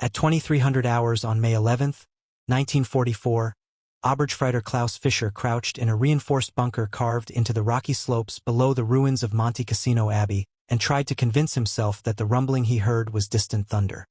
At 2300 hours on May 11, 1944, Oberstfreiter Klaus Fischer crouched in a reinforced bunker carved into the rocky slopes below the ruins of Monte Cassino Abbey and tried to convince himself that the rumbling he heard was distant thunder.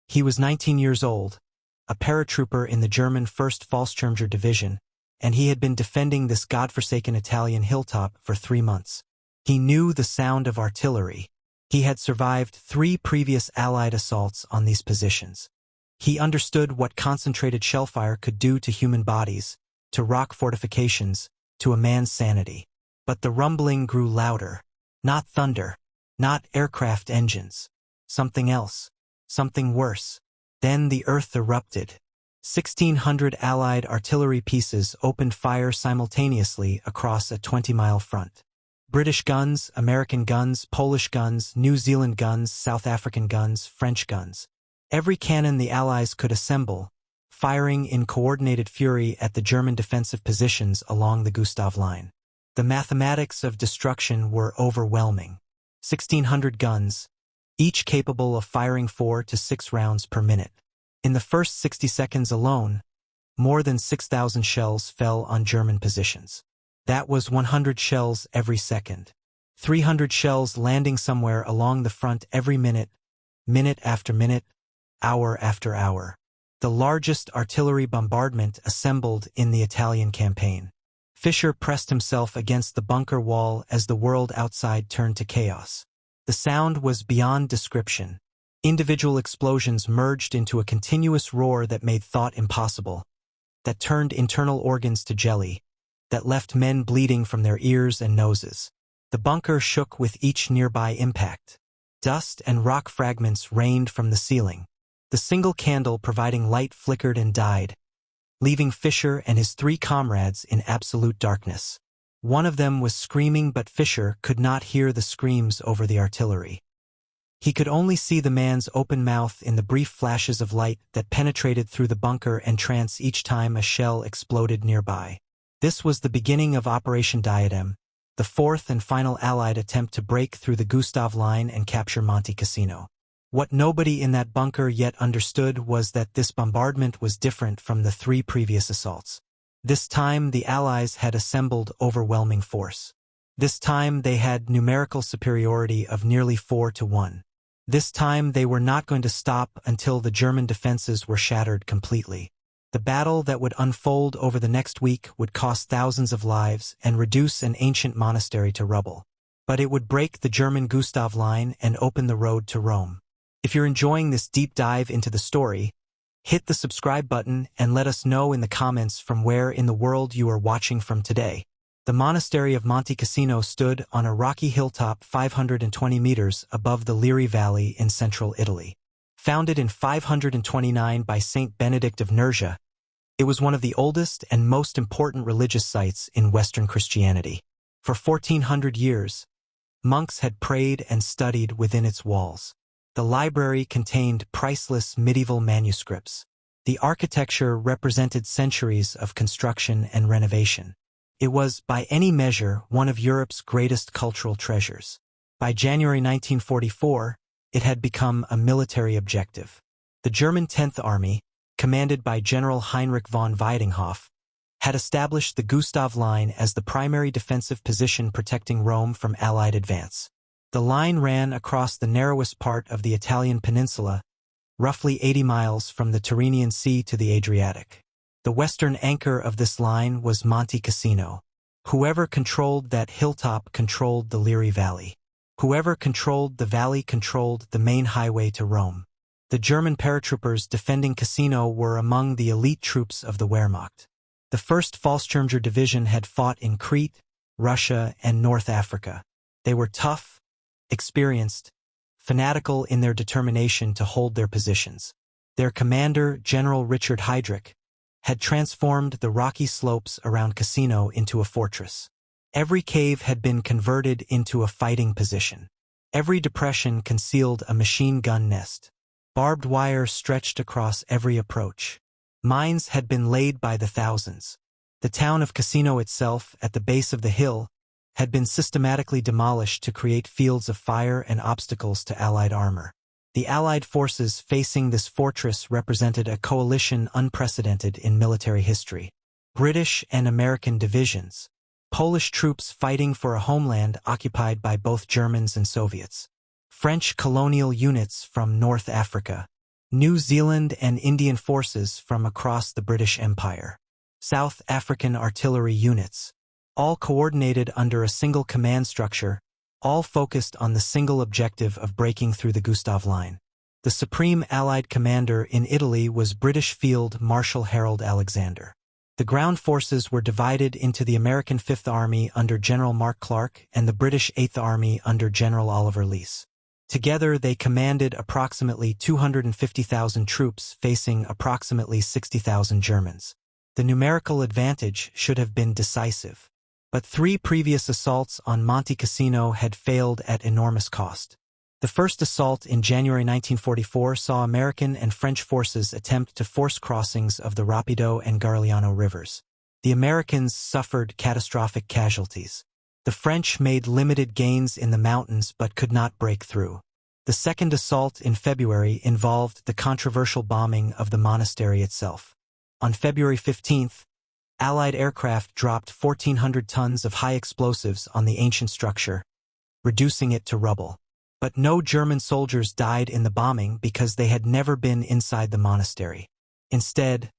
He was 19 years old, a paratrooper in the German 1st Fallschirmjäger Division, and he had been defending this godforsaken Italian hilltop for 3 months. He knew the sound of artillery. He had survived 3 previous Allied assaults on these positions. He understood what concentrated shellfire could do to human bodies, to rock fortifications, to a man's sanity. But the rumbling grew louder. Not thunder, not aircraft engines. Something else. Something worse. Then the earth erupted. 1,600 Allied artillery pieces opened fire simultaneously across a 20-mile front. British guns, American guns, Polish guns, New Zealand guns, South African guns, French guns. Every cannon the Allies could assemble, firing in coordinated fury at the German defensive positions along the Gustav Line. The mathematics of destruction were overwhelming. 1,600 guns, each capable of firing 4 to 6 rounds per minute. In the first 60 seconds alone, more than 6,000 shells fell on German positions. That was 100 shells every second. 300 shells landing somewhere along the front every minute, minute after minute, hour after hour. The largest artillery bombardment assembled in the Italian campaign. Fischer pressed himself against the bunker wall as the world outside turned to chaos. The sound was beyond description. Individual explosions merged into a continuous roar that made thought impossible, that turned internal organs to jelly, that left men bleeding from their ears and noses. The bunker shook with each nearby impact. Dust and rock fragments rained from the ceiling. The single candle providing light flickered and died, leaving Fischer and his 3 comrades in absolute darkness. One of them was screaming, but Fischer could not hear the screams over the artillery. He could only see the man's open mouth in the brief flashes of light that penetrated through the bunker entrance each time a shell exploded nearby. This was the beginning of Operation Diadem, the 4th and final Allied attempt to break through the Gustav Line and capture Monte Cassino. What nobody in that bunker yet understood was that this bombardment was different from the 3 previous assaults. This time the Allies had assembled overwhelming force. This time they had numerical superiority of nearly 4 to 1. This time they were not going to stop until the German defenses were shattered completely. The battle that would unfold over the next week would cost thousands of lives and reduce an ancient monastery to rubble. But it would break the German Gustav Line and open the road to Rome. If you're enjoying this deep dive into the story, hit the subscribe button and let us know in the comments from where in the world you are watching from today. The monastery of Monte Cassino stood on a rocky hilltop 520 meters above the Liri Valley in central Italy. Founded in 529 by Saint Benedict of Nursia, it was one of the oldest and most important religious sites in Western Christianity. For 1400 years, monks had prayed and studied within its walls. The library contained priceless medieval manuscripts. The architecture represented centuries of construction and renovation. It was, by any measure, one of Europe's greatest cultural treasures. By January 1944, it had become a military objective. The German 10th Army, commanded by General Heinrich von Weidinghoff, had established the Gustav Line as the primary defensive position protecting Rome from Allied advance. The line ran across the narrowest part of the Italian peninsula, roughly 80 miles from the Tyrrhenian Sea to the Adriatic. The western anchor of this line was Monte Cassino. Whoever controlled that hilltop controlled the Liri Valley. Whoever controlled the valley controlled the main highway to Rome. The German paratroopers defending Cassino were among the elite troops of the Wehrmacht. The 1st Fallschirmjäger Division had fought in Crete, Russia, and North Africa. They were tough, experienced, fanatical in their determination to hold their positions. Their commander, General Richard Heydrich, had transformed the rocky slopes around Cassino into a fortress. Every cave had been converted into a fighting position. Every depression concealed a machine gun nest. Barbed wire stretched across every approach. Mines had been laid by the thousands. The town of Cassino itself, at the base of the hill, had been systematically demolished to create fields of fire and obstacles to Allied armor. The Allied forces facing this fortress represented a coalition unprecedented in military history. British and American divisions. Polish troops fighting for a homeland occupied by both Germans and Soviets. French colonial units from North Africa. New Zealand and Indian forces from across the British Empire. South African artillery units. All coordinated under a single command structure, all focused on the single objective of breaking through the Gustav Line. The supreme Allied commander in Italy was British Field Marshal Harold Alexander. The ground forces were divided into the American Fifth Army under General Mark Clark and the British Eighth Army under General Oliver Leese. Together they commanded approximately 250,000 troops facing approximately 60,000 Germans. The numerical advantage should have been decisive. But 3 previous assaults on Monte Cassino had failed at enormous cost. The first assault in January 1944 saw American and French forces attempt to force crossings of the Rapido and Garigliano rivers. The Americans suffered catastrophic casualties. The French made limited gains in the mountains but could not break through. The second assault in February involved the controversial bombing of the monastery itself. On February 15th, Allied aircraft dropped 1,400 tons of high explosives on the ancient structure, reducing it to rubble. But no German soldiers died in the bombing because they had never been inside the monastery. Instead,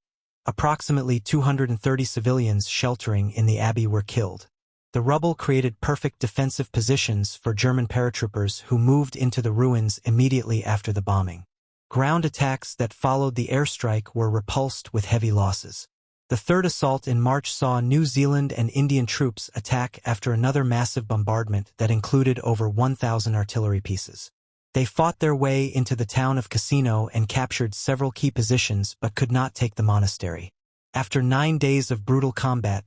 approximately 230 civilians sheltering in the abbey were killed. The rubble created perfect defensive positions for German paratroopers who moved into the ruins immediately after the bombing. Ground attacks that followed the airstrike were repulsed with heavy losses. The third assault in March saw New Zealand and Indian troops attack after another massive bombardment that included over 1,000 artillery pieces. They fought their way into the town of Cassino and captured several key positions but could not take the monastery. After 9 days of brutal combat,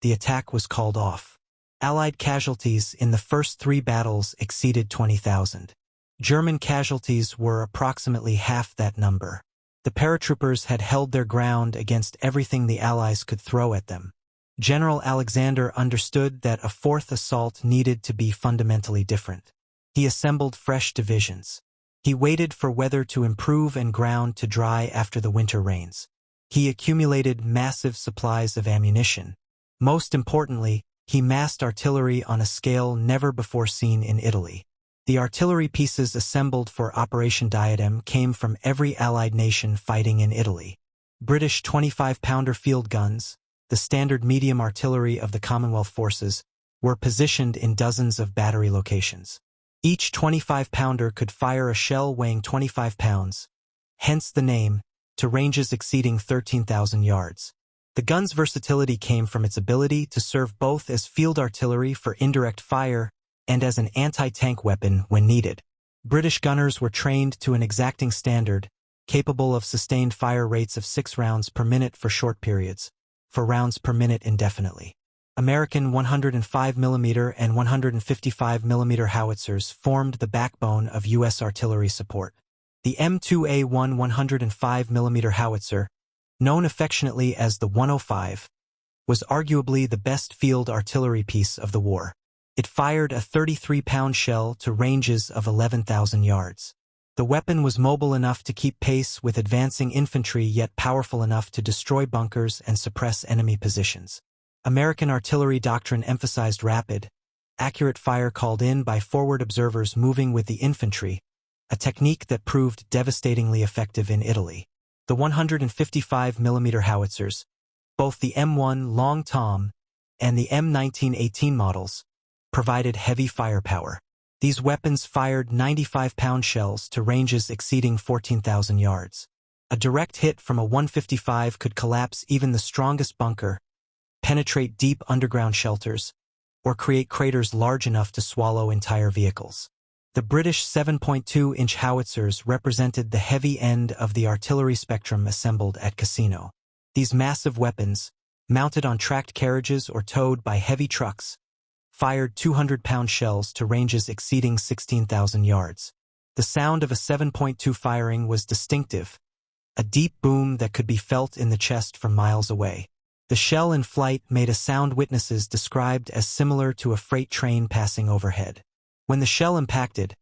the attack was called off. Allied casualties in the first 3 battles exceeded 20,000. German casualties were approximately half that number. The paratroopers had held their ground against everything the Allies could throw at them. General Alexander understood that a fourth assault needed to be fundamentally different. He assembled fresh divisions. He waited for weather to improve and ground to dry after the winter rains. He accumulated massive supplies of ammunition. Most importantly, he massed artillery on a scale never before seen in Italy. The artillery pieces assembled for Operation Diadem came from every Allied nation fighting in Italy. British 25-pounder field guns, the standard medium artillery of the Commonwealth forces, were positioned in dozens of battery locations. Each 25-pounder could fire a shell weighing 25 pounds, hence the name, to ranges exceeding 13,000 yards. The gun's versatility came from its ability to serve both as field artillery for indirect fire and as an anti-tank weapon when needed. British gunners were trained to an exacting standard, capable of sustained fire rates of 6 rounds per minute for short periods, 4 rounds per minute indefinitely. American 105mm and 155mm howitzers formed the backbone of U.S. artillery support. The M2A1 105mm howitzer, known affectionately as the 105, was arguably the best field artillery piece of the war. It fired a 33-pound shell to ranges of 11,000 yards. The weapon was mobile enough to keep pace with advancing infantry yet powerful enough to destroy bunkers and suppress enemy positions. American artillery doctrine emphasized rapid, accurate fire called in by forward observers moving with the infantry, a technique that proved devastatingly effective in Italy. The 155mm howitzers, both the M1 Long Tom and the M1918 models, provided heavy firepower. These weapons fired 95-pound shells to ranges exceeding 14,000 yards. A direct hit from a 155 could collapse even the strongest bunker, penetrate deep underground shelters, or create craters large enough to swallow entire vehicles. The British 7.2-inch howitzers represented the heavy end of the artillery spectrum assembled at Cassino. These massive weapons, mounted on tracked carriages or towed by heavy trucks, fired 200-pound shells to ranges exceeding 16,000 yards. The sound of a 7.2 firing was distinctive, a deep boom that could be felt in the chest from miles away. The shell in flight made a sound witnesses described as similar to a freight train passing overhead. When the shell impacted,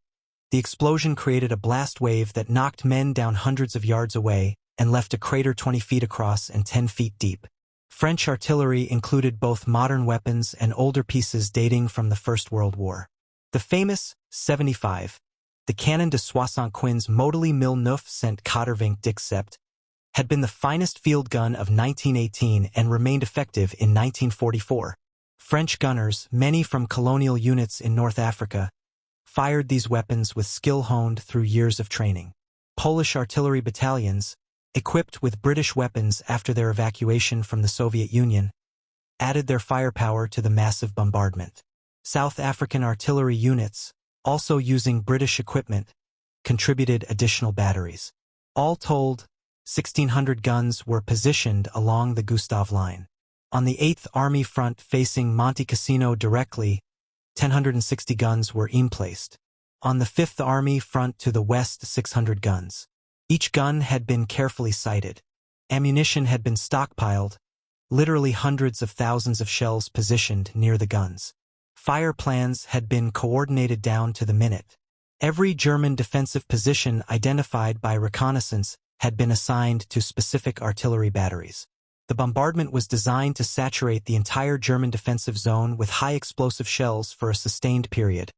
The explosion created a blast wave that knocked men down hundreds of yards away and left a crater 20 feet across and 10 feet deep. French artillery included both modern weapons and older pieces dating from the First World War. The famous 75, the Canon de 75 Modèle 1917 had been the finest field gun of 1918 and remained effective in 1944. French gunners, many from colonial units in North Africa, fired these weapons with skill honed through years of training. Polish artillery battalions, equipped with British weapons after their evacuation from the Soviet Union, added their firepower to the massive bombardment. South African artillery units, also using British equipment, contributed additional batteries. All told, 1,600 guns were positioned along the Gustav Line. On the 8th Army front facing Monte Cassino directly, 1,060 guns were emplaced. On the 5th Army front to the west, 600 guns. Each gun had been carefully sighted. Ammunition had been stockpiled, literally hundreds of thousands of shells positioned near the guns. Fire plans had been coordinated down to the minute. Every German defensive position identified by reconnaissance had been assigned to specific artillery batteries. The bombardment was designed to saturate the entire German defensive zone with high explosive shells for a sustained period,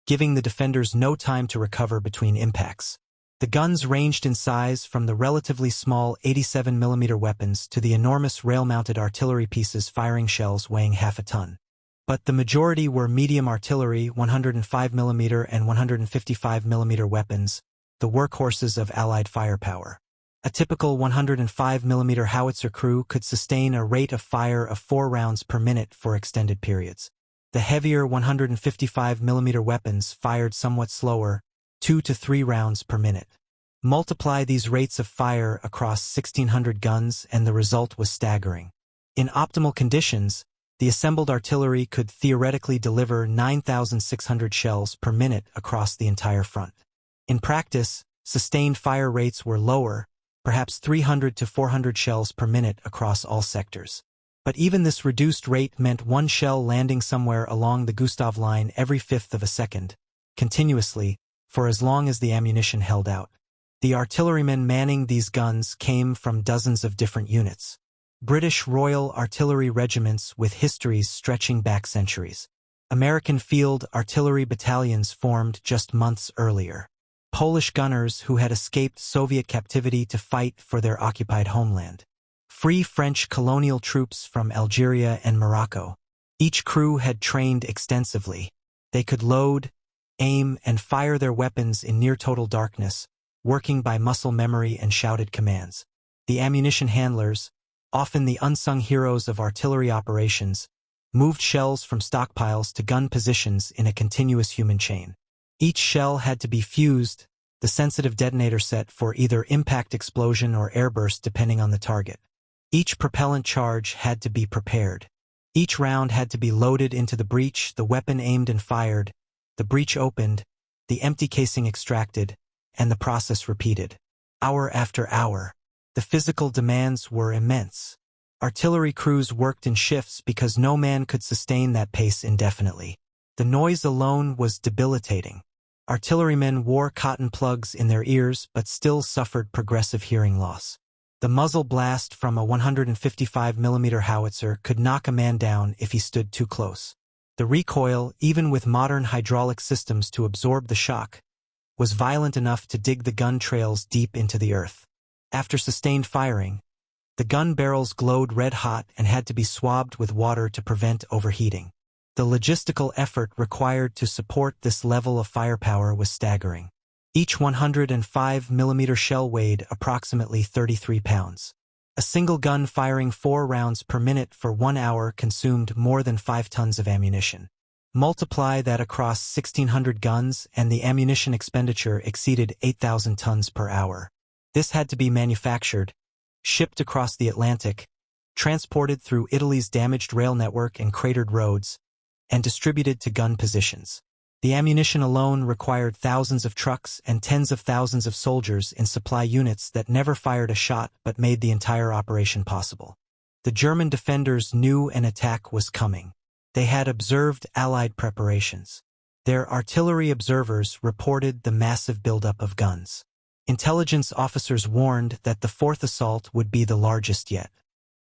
giving the defenders no time to recover between impacts. The guns ranged in size from the relatively small 87mm weapons to the enormous rail-mounted artillery pieces firing shells weighing half a ton. But the majority were medium artillery, 105mm and 155mm weapons, the workhorses of Allied firepower. A typical 105mm howitzer crew could sustain a rate of fire of 4 rounds per minute for extended periods. The heavier 155mm weapons fired somewhat slower, 2 to 3 rounds per minute. Multiply these rates of fire across 1,600 guns and the result was staggering. In optimal conditions, the assembled artillery could theoretically deliver 9,600 shells per minute across the entire front. In practice, sustained fire rates were lower, perhaps 300 to 400 shells per minute across all sectors. But even this reduced rate meant one shell landing somewhere along the Gustav Line every fifth of a second, continuously, for as long as the ammunition held out. The artillerymen manning these guns came from dozens of different units. British Royal Artillery regiments with histories stretching back centuries. American field artillery battalions formed just months earlier. Polish gunners who had escaped Soviet captivity to fight for their occupied homeland. Free French colonial troops from Algeria and Morocco. Each crew had trained extensively. They could load, aim, and fire their weapons in near-total darkness, working by muscle memory and shouted commands. The ammunition handlers, often the unsung heroes of artillery operations, moved shells from stockpiles to gun positions in a continuous human chain. Each shell had to be fused, the sensitive detonator set for either impact explosion or airburst depending on the target. Each propellant charge had to be prepared. Each round had to be loaded into the breech, the weapon aimed and fired, the breech opened, the empty casing extracted, and the process repeated. Hour after hour. The physical demands were immense. Artillery crews worked in shifts because no man could sustain that pace indefinitely. The noise alone was debilitating. Artillerymen wore cotton plugs in their ears but still suffered progressive hearing loss. The muzzle blast from a 155mm howitzer could knock a man down if he stood too close. The recoil, even with modern hydraulic systems to absorb the shock, was violent enough to dig the gun trails deep into the earth. After sustained firing, the gun barrels glowed red-hot and had to be swabbed with water to prevent overheating. The logistical effort required to support this level of firepower was staggering. Each 105mm shell weighed approximately 33 pounds. A single gun firing 4 rounds per minute for 1 hour consumed more than 5 tons of ammunition. Multiply that across 1,600 guns and the ammunition expenditure exceeded 8,000 tons per hour. This had to be manufactured, shipped across the Atlantic, transported through Italy's damaged rail network and cratered roads, and distributed to gun positions. The ammunition alone required thousands of trucks and tens of thousands of soldiers in supply units that never fired a shot but made the entire operation possible. The German defenders knew an attack was coming. They had observed Allied preparations. Their artillery observers reported the massive buildup of guns. Intelligence officers warned that the fourth assault would be the largest yet.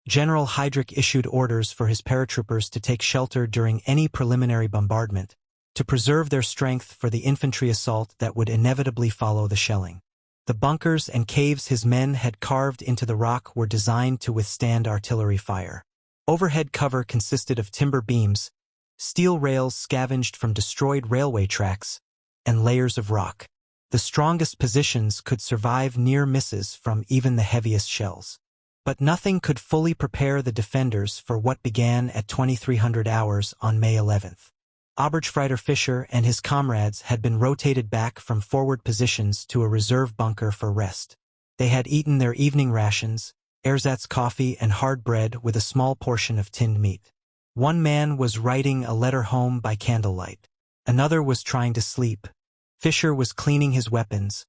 General Heydrich issued orders for his paratroopers to take shelter during any preliminary bombardment, to preserve their strength for the infantry assault that would inevitably follow the shelling. The bunkers and caves his men had carved into the rock were designed to withstand artillery fire. Overhead cover consisted of timber beams, steel rails scavenged from destroyed railway tracks, and layers of rock. The strongest positions could survive near misses from even the heaviest shells. But nothing could fully prepare the defenders for what began at 2300 hours on May 11th. Oberstfreiter Fischer and his comrades had been rotated back from forward positions to a reserve bunker for rest. They had eaten their evening rations, ersatz coffee and hard bread with a small portion of tinned meat. One man was writing a letter home by candlelight. Another was trying to sleep. Fischer was cleaning his weapons,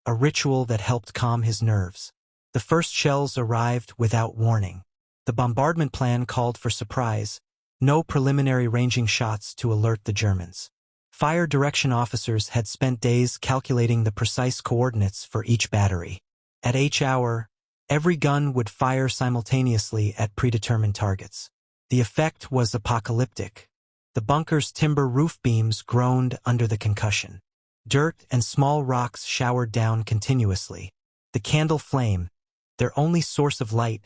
a ritual that helped calm his nerves. The first shells arrived without warning. The bombardment plan called for surprise, no preliminary ranging shots to alert the Germans. Fire direction officers had spent days calculating the precise coordinates for each battery. At each hour, every gun would fire simultaneously at predetermined targets. The effect was apocalyptic. The bunker's timber roof beams groaned under the concussion. Dirt and small rocks showered down continuously. The candle flame, their only source of light,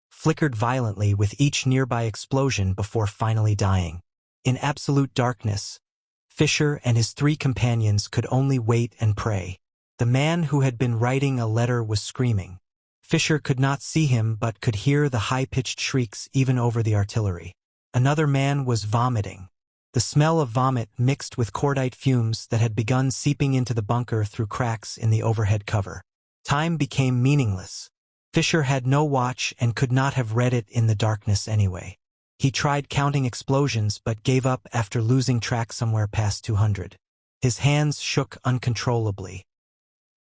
flickered violently with each nearby explosion before finally dying. In absolute darkness, Fischer and his three companions could only wait and pray. The man who had been writing a letter was screaming. Fischer could not see him but could hear the high-pitched shrieks even over the artillery. Another man was vomiting. The smell of vomit mixed with cordite fumes that had begun seeping into the bunker through cracks in the overhead cover. Time became meaningless. Fischer had no watch and could not have read it in the darkness anyway. He tried counting explosions but gave up after losing track somewhere past 200. His hands shook uncontrollably.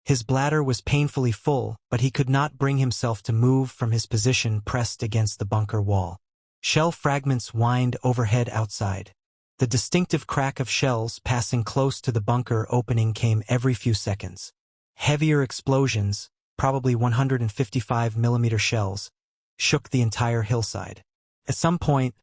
His bladder was painfully full, but he could not bring himself to move from his position pressed against the bunker wall. Shell fragments whined overhead outside. The distinctive crack of shells passing close to the bunker opening came every few seconds. Heavier explosions, probably 155mm shells, shook the entire hillside. At some point,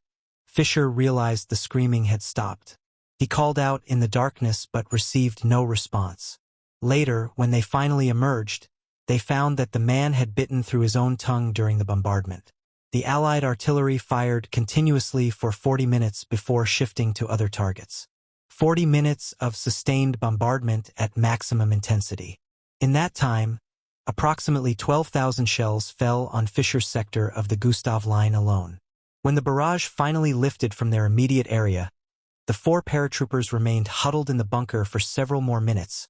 Fischer realized the screaming had stopped. He called out in the darkness but received no response. Later, when they finally emerged, they found that the man had bitten through his own tongue during the bombardment. The Allied artillery fired continuously for 40 minutes before shifting to other targets. 40 minutes of sustained bombardment at maximum intensity. In that time, approximately 12,000 shells fell on Fischer's sector of the Gustav Line alone. When the barrage finally lifted from their immediate area, the four paratroopers remained huddled in the bunker for several more minutes,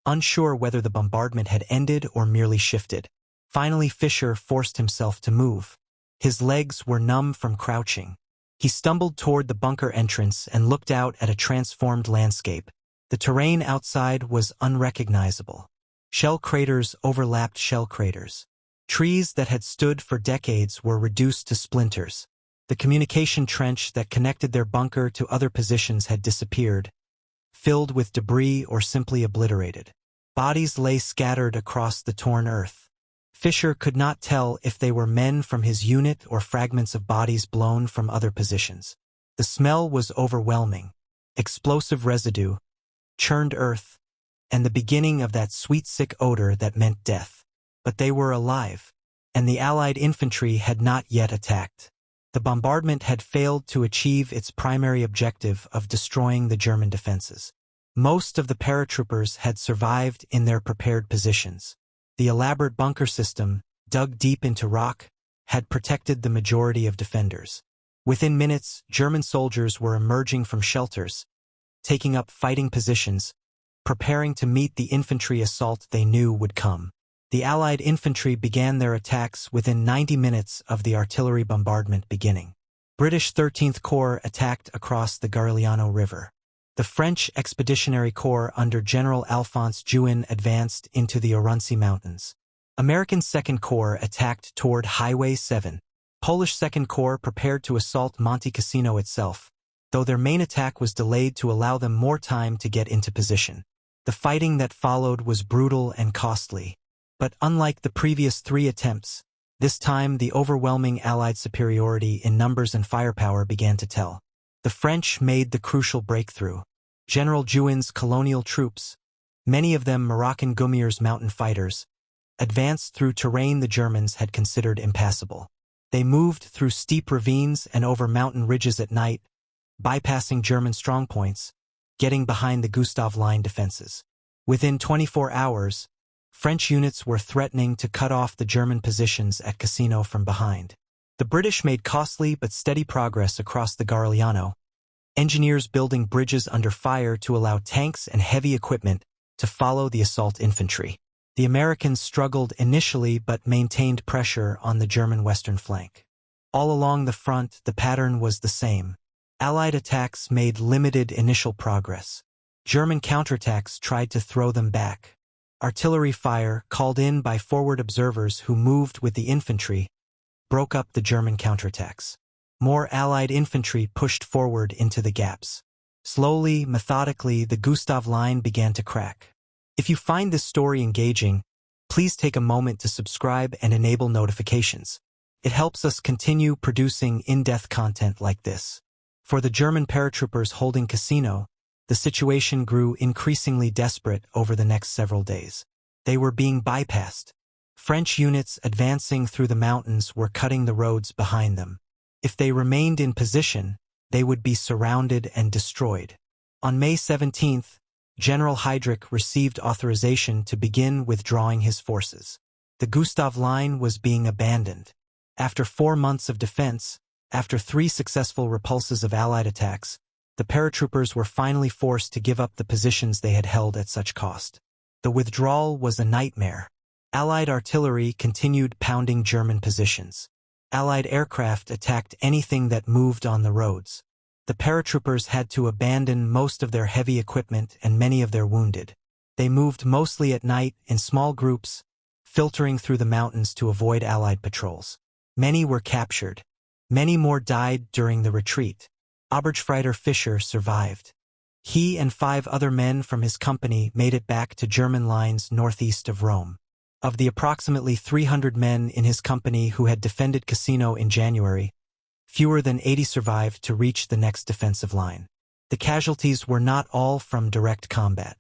unsure whether the bombardment had ended or merely shifted. Finally, Fischer forced himself to move. His legs were numb from crouching. He stumbled toward the bunker entrance and looked out at a transformed landscape. The terrain outside was unrecognizable. Shell craters overlapped shell craters. Trees that had stood for decades were reduced to splinters. The communication trench that connected their bunker to other positions had disappeared, filled with debris or simply obliterated. Bodies lay scattered across the torn earth. Fischer could not tell if they were men from his unit or fragments of bodies blown from other positions. The smell was overwhelming. Explosive residue, churned earth, and the beginning of that sweet sick odor that meant death. But they were alive, and the Allied infantry had not yet attacked. The bombardment had failed to achieve its primary objective of destroying the German defenses. Most of the paratroopers had survived in their prepared positions. The elaborate bunker system, dug deep into rock, had protected the majority of defenders. Within minutes, German soldiers were emerging from shelters, taking up fighting positions, preparing to meet the infantry assault they knew would come. The Allied infantry began their attacks within 90 minutes of the artillery bombardment beginning. British 13th Corps attacked across the Garigliano River. The French Expeditionary Corps under General Alphonse Juin advanced into the Urunci Mountains. American 2nd Corps attacked toward Highway 7. Polish 2nd Corps prepared to assault Monte Cassino itself. though their main attack was delayed to allow them more time to get into position. The fighting that followed was brutal and costly. But unlike the previous 3 attempts, this time the overwhelming Allied superiority in numbers and firepower began to tell. The French made the crucial breakthrough. General Juin's colonial troops, many of them Moroccan Gummiers mountain fighters, advanced through terrain the Germans had considered impassable. They moved through steep ravines and over mountain ridges at night, bypassing German strongpoints, getting behind the Gustav Line defenses. Within 24 hours, French units were threatening to cut off the German positions at Cassino from behind. The British made costly but steady progress across the Garigliano, engineers building bridges under fire to allow tanks and heavy equipment to follow the assault infantry. The Americans struggled initially but maintained pressure on the German western flank. All along the front, the pattern was the same. Allied attacks made limited initial progress. German counterattacks tried to throw them back. Artillery fire, called in by forward observers who moved with the infantry, broke up the German counterattacks. More Allied infantry pushed forward into the gaps. Slowly, methodically, the Gustav Line began to crack. If you find this story engaging, please take a moment to subscribe and enable notifications. It helps us continue producing in-depth content like this. For the German paratroopers holding Cassino, the situation grew increasingly desperate over the next several days. They were being bypassed. French units advancing through the mountains were cutting the roads behind them. If they remained in position, they would be surrounded and destroyed. On May 17th, General Heydrich received authorization to begin withdrawing his forces. The Gustav Line was being abandoned. After 4 months of defense, after 3 successful repulses of Allied attacks, the paratroopers were finally forced to give up the positions they had held at such cost. The withdrawal was a nightmare. Allied artillery continued pounding German positions. Allied aircraft attacked anything that moved on the roads. The paratroopers had to abandon most of their heavy equipment and many of their wounded. They moved mostly at night in small groups, filtering through the mountains to avoid Allied patrols. Many were captured. Many more died during the retreat. Oberstfreiter Fischer survived. He and 5 other men from his company made it back to German lines northeast of Rome. Of the approximately 300 men in his company who had defended Cassino in January, fewer than 80 survived to reach the next defensive line. The casualties were not all from direct combat.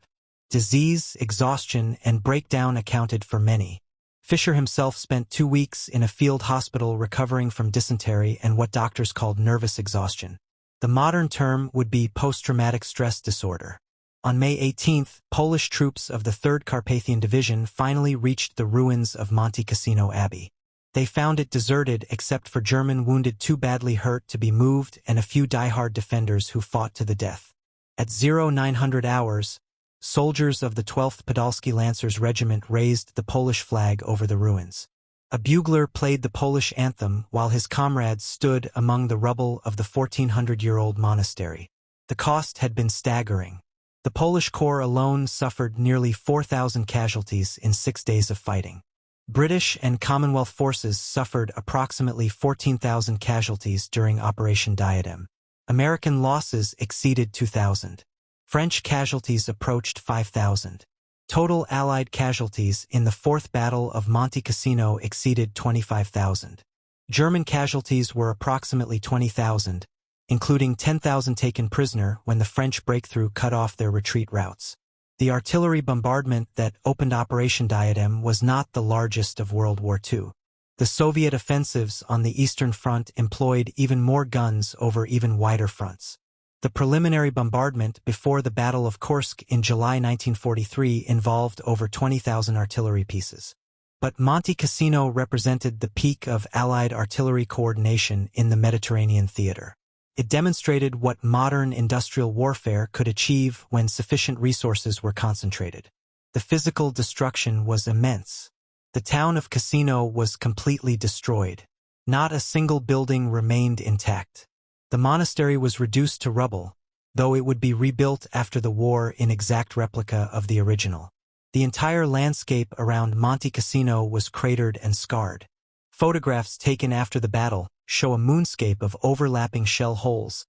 Disease, exhaustion, and breakdown accounted for many. Fischer himself spent 2 weeks in a field hospital recovering from dysentery and what doctors called nervous exhaustion. The modern term would be post-traumatic stress disorder. On May 18th, Polish troops of the 3rd Carpathian Division finally reached the ruins of Monte Cassino Abbey. They found it deserted except for German wounded too badly hurt to be moved and a few die-hard defenders who fought to the death. At 0900 hours, soldiers of the 12th Podolsky Lancers Regiment raised the Polish flag over the ruins. A bugler played the Polish anthem while his comrades stood among the rubble of the 1400-year-old monastery. The cost had been staggering. The Polish Corps alone suffered nearly 4,000 casualties in 6 days of fighting. British and Commonwealth forces suffered approximately 14,000 casualties during Operation Diadem. American losses exceeded 2,000. French casualties approached 5,000. Total Allied casualties in the 4th Battle of Monte Cassino exceeded 25,000. German casualties were approximately 20,000, including 10,000 taken prisoner when the French breakthrough cut off their retreat routes. The artillery bombardment that opened Operation Diadem was not the largest of World War II. The Soviet offensives on the Eastern Front employed even more guns over even wider fronts. The preliminary bombardment before the Battle of Kursk in July 1943 involved over 20,000 artillery pieces. But Monte Cassino represented the peak of Allied artillery coordination in the Mediterranean theater. It demonstrated what modern industrial warfare could achieve when sufficient resources were concentrated. The physical destruction was immense. The town of Cassino was completely destroyed. Not a single building remained intact. The monastery was reduced to rubble, though it would be rebuilt after the war in exact replica of the original. The entire landscape around Monte Cassino was cratered and scarred. Photographs taken after the battle show a moonscape of overlapping shell holes,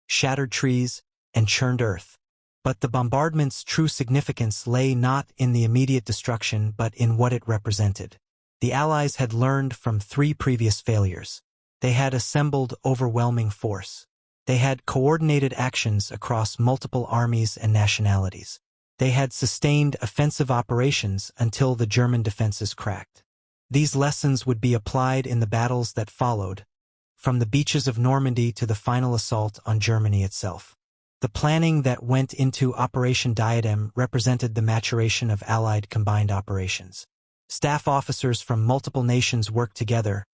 shattered trees, and churned earth. But the bombardment's true significance lay not in the immediate destruction but in what it represented. The Allies had learned from 3 previous failures. They had assembled overwhelming force. They had coordinated actions across multiple armies and nationalities. They had sustained offensive operations until the German defenses cracked. These lessons would be applied in the battles that followed, from the beaches of Normandy to the final assault on Germany itself. The planning that went into Operation Diadem represented the maturation of Allied combined operations. Staff officers from multiple nations worked together,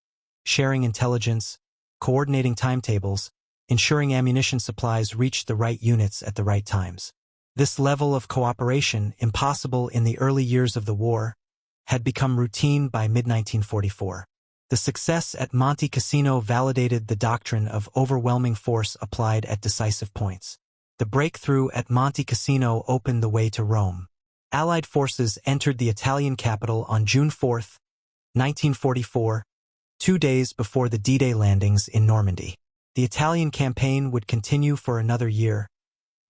sharing intelligence, coordinating timetables, ensuring ammunition supplies reached the right units at the right times. This level of cooperation, impossible in the early years of the war, had become routine by mid-1944. The success at Monte Cassino validated the doctrine of overwhelming force applied at decisive points. The breakthrough at Monte Cassino opened the way to Rome. Allied forces entered the Italian capital on June 4, 1944, 2 days before the D-Day landings in Normandy. The Italian campaign would continue for another year,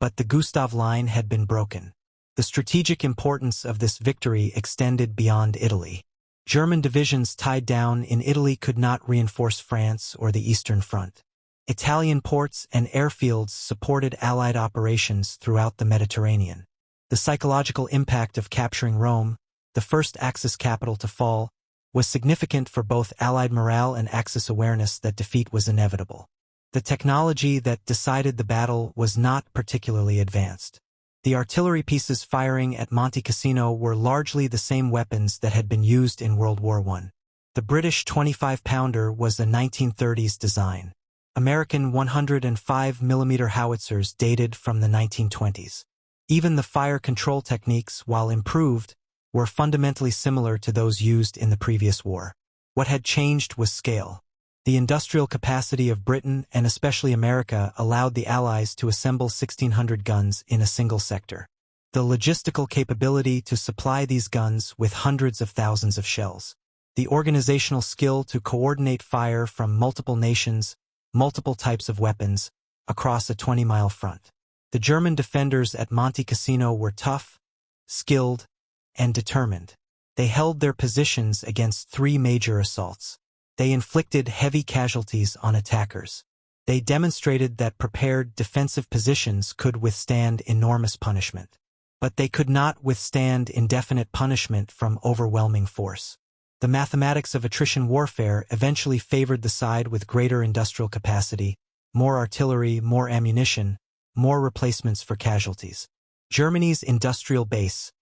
but the Gustav Line had been broken. The strategic importance of this victory extended beyond Italy. German divisions tied down in Italy could not reinforce France or the Eastern Front. Italian ports and airfields supported Allied operations throughout the Mediterranean. The psychological impact of capturing Rome, the first Axis capital to fall, was significant for both Allied morale and Axis awareness that defeat was inevitable. The technology that decided the battle was not particularly advanced. The artillery pieces firing at Monte Cassino were largely the same weapons that had been used in World War I. The British 25-pounder was a 1930s design. American 105mm howitzers dated from the 1920s. Even the fire control techniques, while improved, were fundamentally similar to those used in the previous war. What had changed was scale. The industrial capacity of Britain and especially America allowed the Allies to assemble 1,600 guns in a single sector. The logistical capability to supply these guns with hundreds of thousands of shells. The organizational skill to coordinate fire from multiple nations, multiple types of weapons, across a 20-mile front. The German defenders at Monte Cassino were tough, skilled, and determined. They held their positions against 3 major assaults. They inflicted heavy casualties on attackers. They demonstrated that prepared defensive positions could withstand enormous punishment. But they could not withstand indefinite punishment from overwhelming force. The mathematics of attrition warfare eventually favored the side with greater industrial capacity, more artillery, more ammunition, more replacements for casualties. Germany's industrial base,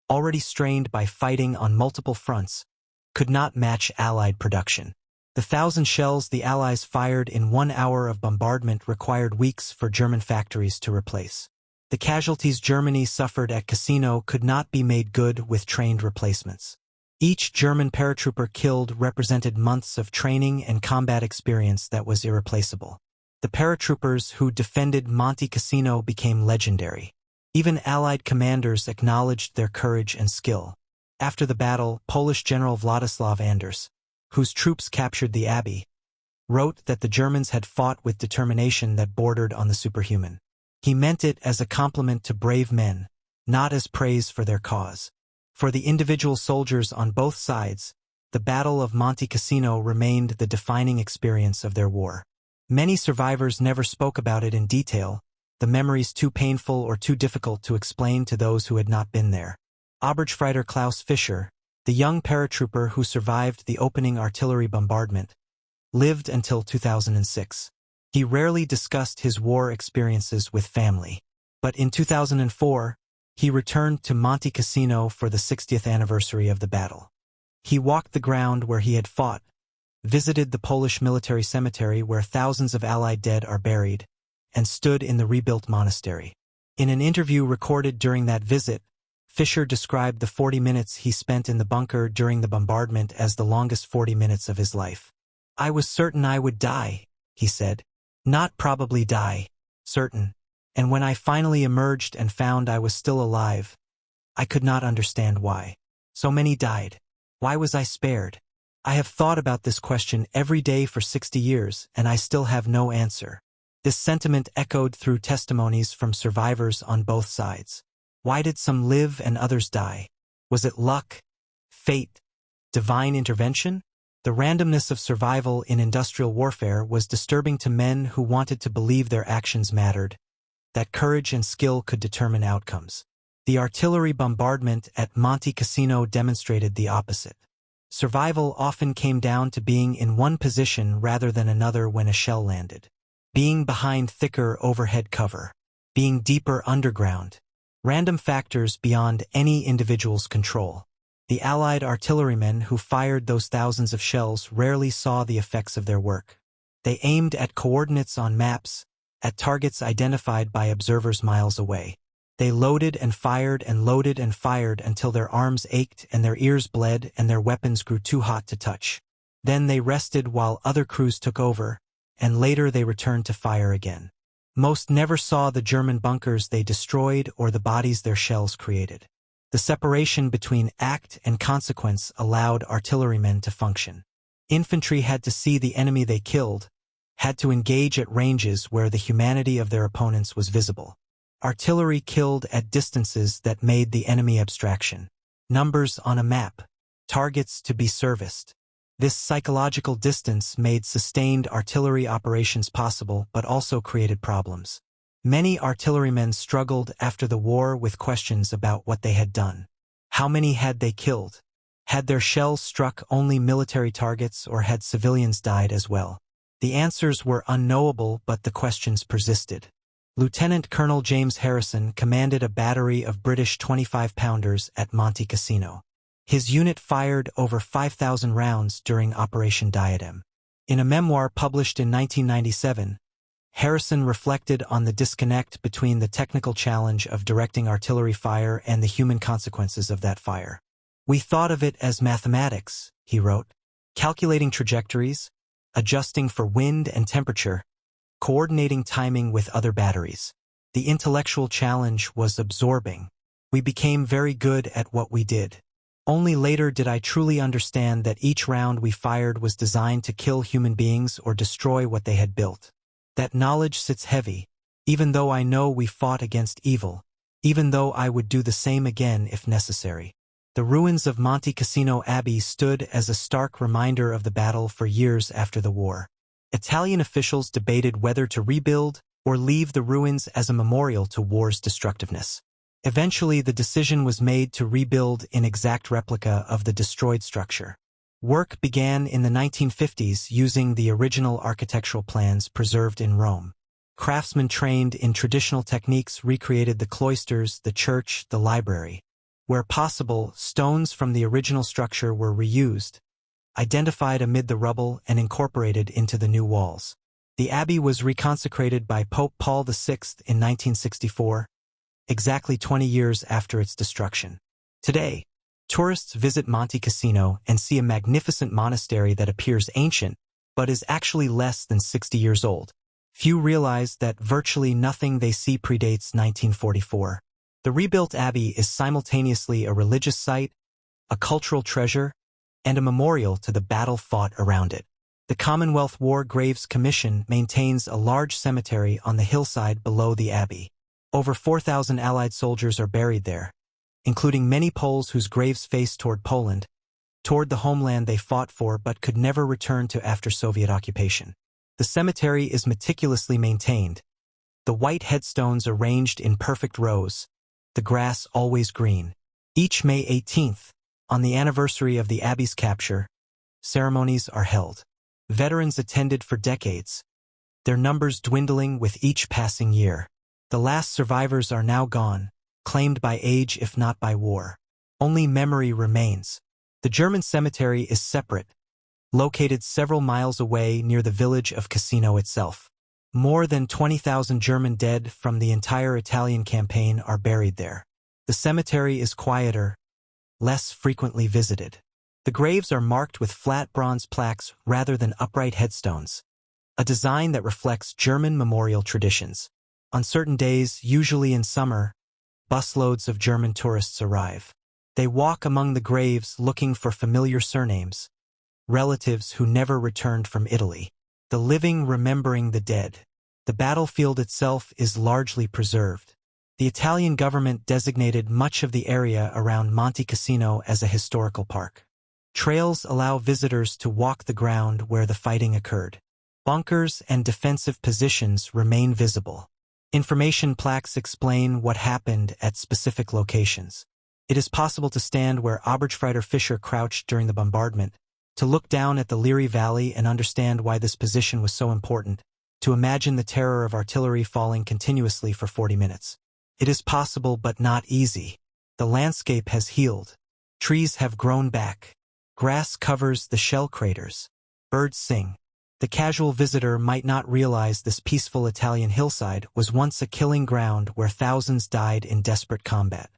already strained by fighting on multiple fronts, could not match Allied production. The 1,000 shells the Allies fired in 1 hour of bombardment required weeks for German factories to replace. The casualties Germany suffered at Cassino could not be made good with trained replacements. Each German paratrooper killed represented months of training and combat experience that was irreplaceable. The paratroopers who defended Monte Cassino became legendary. Even Allied commanders acknowledged their courage and skill. After the battle, Polish General Władysław Anders, whose troops captured the abbey, wrote that the Germans had fought with determination that bordered on the superhuman. He meant it as a compliment to brave men, not as praise for their cause. For the individual soldiers on both sides, the Battle of Monte Cassino remained the defining experience of their war. Many survivors never spoke about it in detail, the memories too painful or too difficult to explain to those who had not been there. Oberstleutnant Klaus Fischer, the young paratrooper who survived the opening artillery bombardment, lived until 2006. He rarely discussed his war experiences with family. But in 2004, he returned to Monte Cassino for the 60th anniversary of the battle. He walked the ground where he had fought, visited the Polish military cemetery where thousands of Allied dead are buried, and stood in the rebuilt monastery. In an interview recorded during that visit, Fischer described the 40 minutes he spent in the bunker during the bombardment as the longest 40 minutes of his life. "I was certain I would die," he said. "Not probably die, certain. And when I finally emerged and found I was still alive, I could not understand why. So many died. Why was I spared? I have thought about this question every day for 60 years, and I still have no answer." This sentiment echoed through testimonies from survivors on both sides. Why did some live and others die? Was it luck, fate, divine intervention? The randomness of survival in industrial warfare was disturbing to men who wanted to believe their actions mattered, that courage and skill could determine outcomes. The artillery bombardment at Monte Cassino demonstrated the opposite. Survival often came down to being in one position rather than another when a shell landed. Being behind thicker overhead cover. Being deeper underground. Random factors beyond any individual's control. The Allied artillerymen who fired those thousands of shells rarely saw the effects of their work. They aimed at coordinates on maps, at targets identified by observers miles away. They loaded and fired until their arms ached and their ears bled and their weapons grew too hot to touch. Then they rested while other crews took over, and later they returned to fire again. Most never saw the German bunkers they destroyed or the bodies their shells created. The separation between act and consequence allowed artillerymen to function. Infantry had to see the enemy they killed, had to engage at ranges where the humanity of their opponents was visible. Artillery killed at distances that made the enemy abstraction. Numbers on a map. Targets to be serviced. This psychological distance made sustained artillery operations possible but also created problems. Many artillerymen struggled after the war with questions about what they had done. How many had they killed? Had their shells struck only military targets or had civilians died as well? The answers were unknowable, but the questions persisted. Lieutenant Colonel James Harrison commanded a battery of British 25-pounders at Monte Cassino. His unit fired over 5,000 rounds during Operation Diadem. In a memoir published in 1997, Harrison reflected on the disconnect between the technical challenge of directing artillery fire and the human consequences of that fire. "We thought of it as mathematics," he wrote, "calculating trajectories, adjusting for wind and temperature, coordinating timing with other batteries. The intellectual challenge was absorbing. We became very good at what we did. Only later did I truly understand that each round we fired was designed to kill human beings or destroy what they had built. That knowledge sits heavy, even though I know we fought against evil, even though I would do the same again if necessary." The ruins of Monte Cassino Abbey stood as a stark reminder of the battle for years after the war. Italian officials debated whether to rebuild or leave the ruins as a memorial to war's destructiveness. Eventually, the decision was made to rebuild an exact replica of the destroyed structure. Work began in the 1950s using the original architectural plans preserved in Rome. Craftsmen trained in traditional techniques recreated the cloisters, the church, the library. Where possible, stones from the original structure were reused, identified amid the rubble, and incorporated into the new walls. The abbey was reconsecrated by Pope Paul VI in 1964, exactly 20 years after its destruction. Today, tourists visit Monte Cassino and see a magnificent monastery that appears ancient, but is actually less than 60 years old. Few realize that virtually nothing they see predates 1944. The rebuilt abbey is simultaneously a religious site, a cultural treasure, and a memorial to the battle fought around it. The Commonwealth War Graves Commission maintains a large cemetery on the hillside below the abbey. Over 4,000 Allied soldiers are buried there, including many Poles whose graves face toward Poland, toward the homeland they fought for but could never return to after Soviet occupation. The cemetery is meticulously maintained, the white headstones arranged in perfect rows, the grass always green. Each May 18th, on the anniversary of the abbey's capture, ceremonies are held. Veterans attended for decades, their numbers dwindling with each passing year. The last survivors are now gone, claimed by age if not by war. Only memory remains. The German cemetery is separate, located several miles away near the village of Cassino itself. More than 20,000 German dead from the entire Italian campaign are buried there. The cemetery is quieter, less frequently visited. The graves are marked with flat bronze plaques rather than upright headstones, a design that reflects German memorial traditions. On certain days, usually in summer, busloads of German tourists arrive. They walk among the graves looking for familiar surnames, relatives who never returned from Italy. The living remembering the dead. The battlefield itself is largely preserved. The Italian government designated much of the area around Monte Cassino as a historical park. Trails allow visitors to walk the ground where the fighting occurred. Bunkers and defensive positions remain visible. Information plaques explain what happened at specific locations. It is possible to stand where Oberstfreiter Fischer crouched during the bombardment, to look down at the Liri Valley and understand why this position was so important, to imagine the terror of artillery falling continuously for 40 minutes. It is possible but not easy. The landscape has healed. Trees have grown back. Grass covers the shell craters. Birds sing. The casual visitor might not realize this peaceful Italian hillside was once a killing ground where thousands died in desperate combat.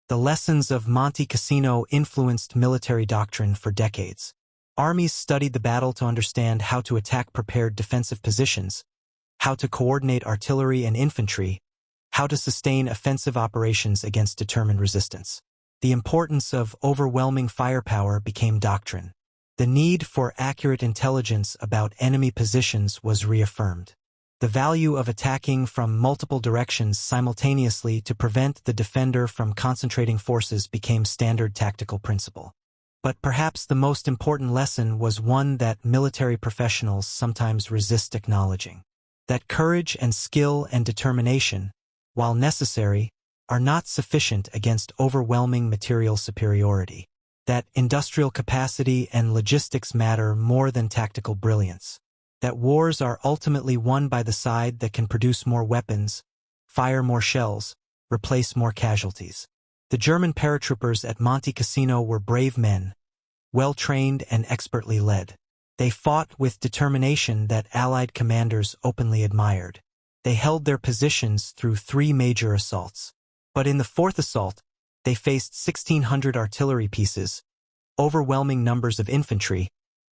The lessons of Monte Cassino influenced military doctrine for decades. Armies studied the battle to understand how to attack prepared defensive positions, how to coordinate artillery and infantry, how to sustain offensive operations against determined resistance. The importance of overwhelming firepower became doctrine. The need for accurate intelligence about enemy positions was reaffirmed. The value of attacking from multiple directions simultaneously to prevent the defender from concentrating forces became standard tactical principle. But perhaps the most important lesson was one that military professionals sometimes resist acknowledging. That courage and skill and determination, while necessary, are not sufficient against overwhelming material superiority. That industrial capacity and logistics matter more than tactical brilliance. That wars are ultimately won by the side that can produce more weapons, fire more shells, replace more casualties. The German paratroopers at Monte Cassino were brave men, well-trained and expertly led. They fought with determination that Allied commanders openly admired. They held their positions through 3 major assaults. But in the 4th assault, they faced 1,600 artillery pieces, overwhelming numbers of infantry,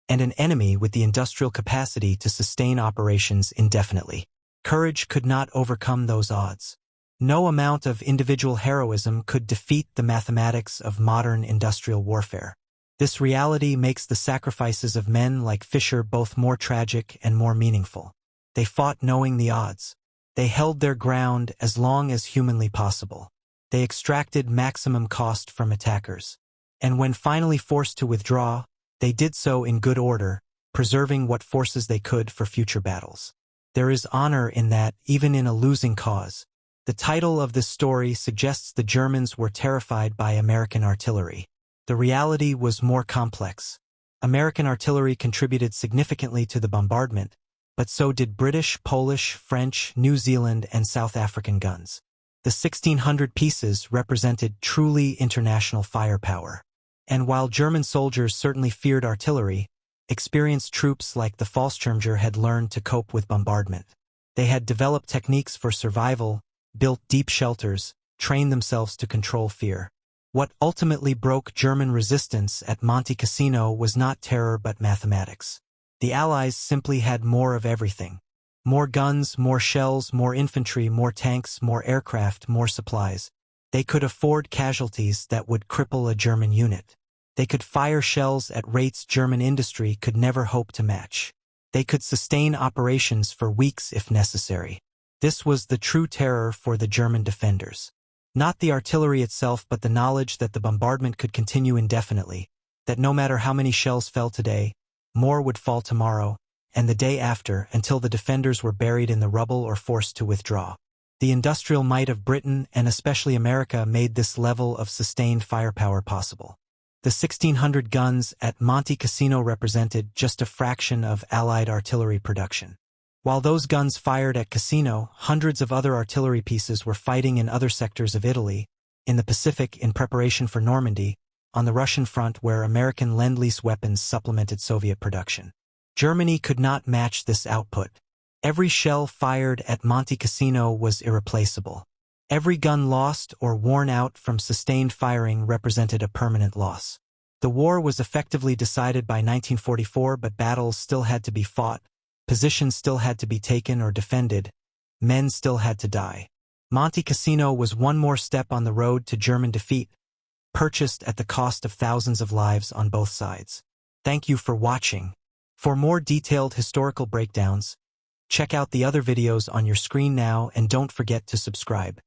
and an enemy with the industrial capacity to sustain operations indefinitely. Courage could not overcome those odds. No amount of individual heroism could defeat the mathematics of modern industrial warfare. This reality makes the sacrifices of men like Fischer both more tragic and more meaningful. They fought knowing the odds. They held their ground as long as humanly possible. They extracted maximum cost from attackers. And when finally forced to withdraw, they did so in good order, preserving what forces they could for future battles. There is honor in that, even in a losing cause. The title of this story suggests the Germans were terrified by American artillery. The reality was more complex. American artillery contributed significantly to the bombardment, but so did British, Polish, French, New Zealand, and South African guns. The 1,600 pieces represented truly international firepower. And while German soldiers certainly feared artillery, experienced troops like the Fallschirmjäger had learned to cope with bombardment. They had developed techniques for survival, built deep shelters, trained themselves to control fear. What ultimately broke German resistance at Monte Cassino was not terror but mathematics. The Allies simply had more of everything. More guns, more shells, more infantry, more tanks, more aircraft, more supplies. They could afford casualties that would cripple a German unit. They could fire shells at rates German industry could never hope to match. They could sustain operations for weeks if necessary. This was the true terror for the German defenders. Not the artillery itself but the knowledge that the bombardment could continue indefinitely, that no matter how many shells fell today, more would fall tomorrow, and the day after until the defenders were buried in the rubble or forced to withdraw. The industrial might of Britain and especially America made this level of sustained firepower possible. The 1,600 guns at Monte Cassino represented just a fraction of Allied artillery production. While those guns fired at Cassino, hundreds of other artillery pieces were fighting in other sectors of Italy, in the Pacific in preparation for Normandy, on the Russian front where American Lend-Lease weapons supplemented Soviet production. Germany could not match this output. Every shell fired at Monte Cassino was irreplaceable. Every gun lost or worn out from sustained firing represented a permanent loss. The war was effectively decided by 1944, but battles still had to be fought, positions still had to be taken or defended, men still had to die. Monte Cassino was one more step on the road to German defeat, purchased at the cost of thousands of lives on both sides. Thank you for watching. For more detailed historical breakdowns, Check out the other videos on your screen now and don't forget to subscribe.